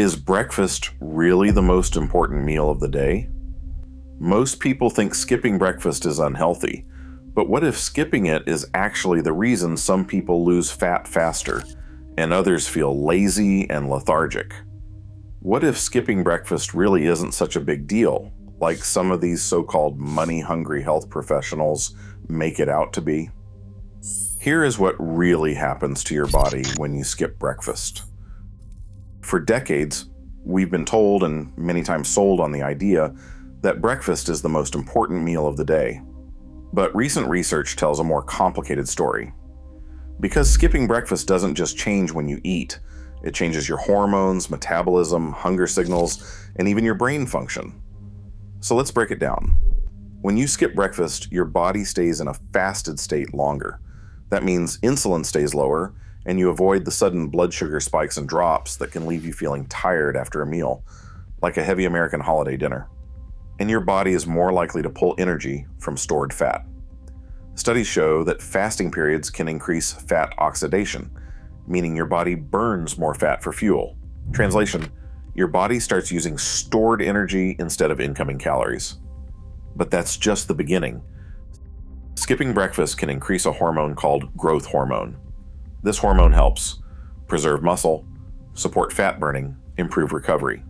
Is breakfast really the most important meal of the day? Most people think skipping breakfast is unhealthy, but what if skipping it is actually the reason some people lose fat faster and others feel lazy and lethargic? What if skipping breakfast really isn't such a big deal, like some of these so-called money-hungry health professionals make it out to be? Here is what really happens to your body when you skip breakfast. For decades, we've been told and many times sold on the idea that breakfast is the most important meal of the day. But recent research tells a more complicated story. Because skipping breakfast doesn't just change when you eat, it changes your hormones, metabolism, hunger signals, and even your brain function. So let's break it down. When you skip breakfast, your body stays in a fasted state longer. That means insulin stays lower, and you avoid the sudden blood sugar spikes and drops that can leave you feeling tired after a meal, like a heavy American holiday dinner. And your body is more likely to pull energy from stored fat. Studies show that fasting periods can increase fat oxidation, meaning your body burns more fat for fuel. Translation, your body starts using stored energy instead of incoming calories. But that's just the beginning. Skipping breakfast can increase a hormone called growth hormone. This hormone helps preserve muscle, support fat burning, improve recovery.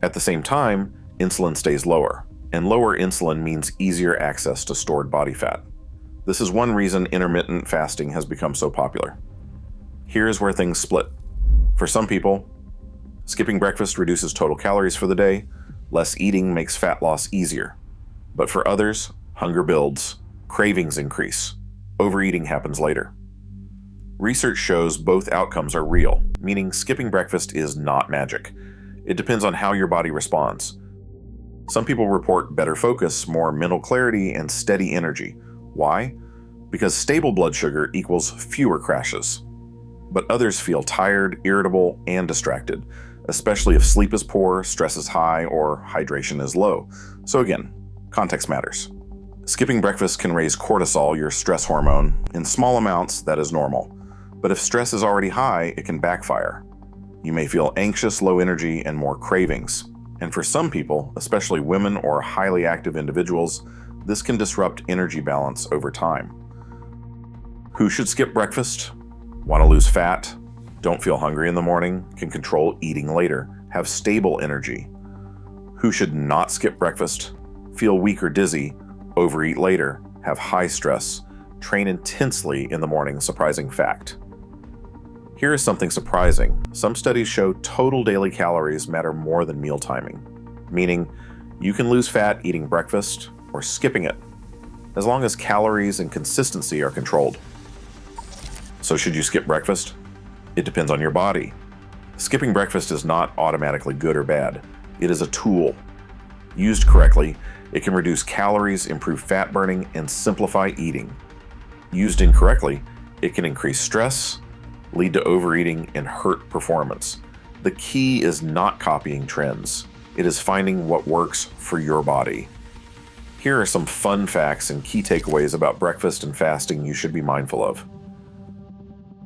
At the same time, insulin stays lower, and lower insulin means easier access to stored body fat. This is one reason intermittent fasting has become so popular. Here's where things split. For some people, skipping breakfast reduces total calories for the day. Less eating makes fat loss easier. But for others, hunger builds, cravings increase. Overeating happens later. Research shows both outcomes are real, meaning skipping breakfast is not magic. It depends on how your body responds. Some people report better focus, more mental clarity, and steady energy. Why? Because stable blood sugar equals fewer crashes. But others feel tired, irritable, and distracted, especially if sleep is poor, stress is high, or hydration is low. So again, context matters. Skipping breakfast can raise cortisol, your stress hormone. In small amounts, that is normal. But if stress is already high, it can backfire. You may feel anxious, low energy, and more cravings. And for some people, especially women or highly active individuals, this can disrupt energy balance over time. Who should skip breakfast? Want to lose fat? Don't feel hungry in the morning? Can control eating later? Have stable energy? Who should not skip breakfast? Feel weak or dizzy? Overeat later? Have high stress? Train intensely in the morning? Surprising fact. Here is something surprising. Some studies show total daily calories matter more than meal timing, meaning you can lose fat eating breakfast or skipping it, as long as calories and consistency are controlled. So should you skip breakfast? It depends on your body. Skipping breakfast is not automatically good or bad. It is a tool. Used correctly, it can reduce calories, improve fat burning, and simplify eating. Used incorrectly, it can increase stress, lead to overeating, and hurt performance. The key is not copying trends. It is finding what works for your body. Here are some fun facts and key takeaways about breakfast and fasting you should be mindful of.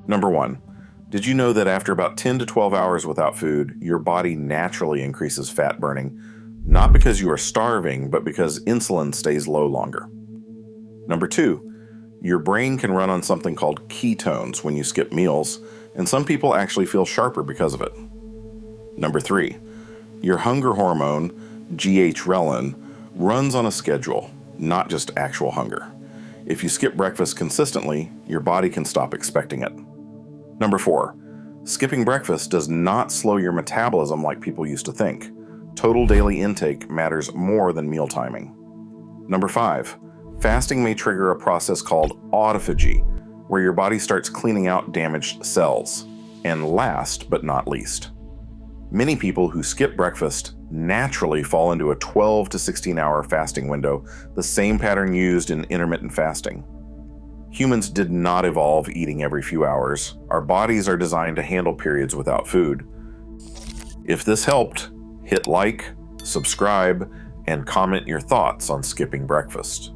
Number 1, did you know that after about 10 to 12 hours without food, your body naturally increases fat burning, not because you are starving, but because insulin stays low longer? Number 2, your brain can run on something called ketones when you skip meals, and some people actually feel sharper because of it. Number 3, your hunger hormone, GH-renin, runs on a schedule, not just actual hunger. If you skip breakfast consistently, your body can stop expecting it. Number 4, skipping breakfast does not slow your metabolism like people used to think. Total daily intake matters more than meal timing. Number 5, fasting may trigger a process called autophagy, where your body starts cleaning out damaged cells. And last but not least, many people who skip breakfast naturally fall into a 12 to 16 hour fasting window, the same pattern used in intermittent fasting. Humans did not evolve eating every few hours. Our bodies are designed to handle periods without food. If this helped, hit like, subscribe, and comment your thoughts on skipping breakfast.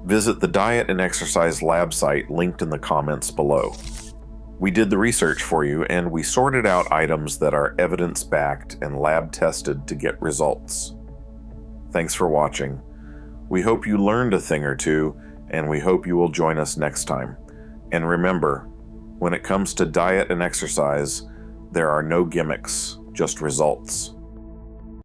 Visit the Diet and Exercise Lab site linked in the comments below. We did the research for you, and we sorted out items that are evidence-backed and lab-tested to get results. Thanks for watching. We hope you learned a thing or two, and we hope you will join us next time. And remember, when it comes to diet and exercise, there are no gimmicks, just results.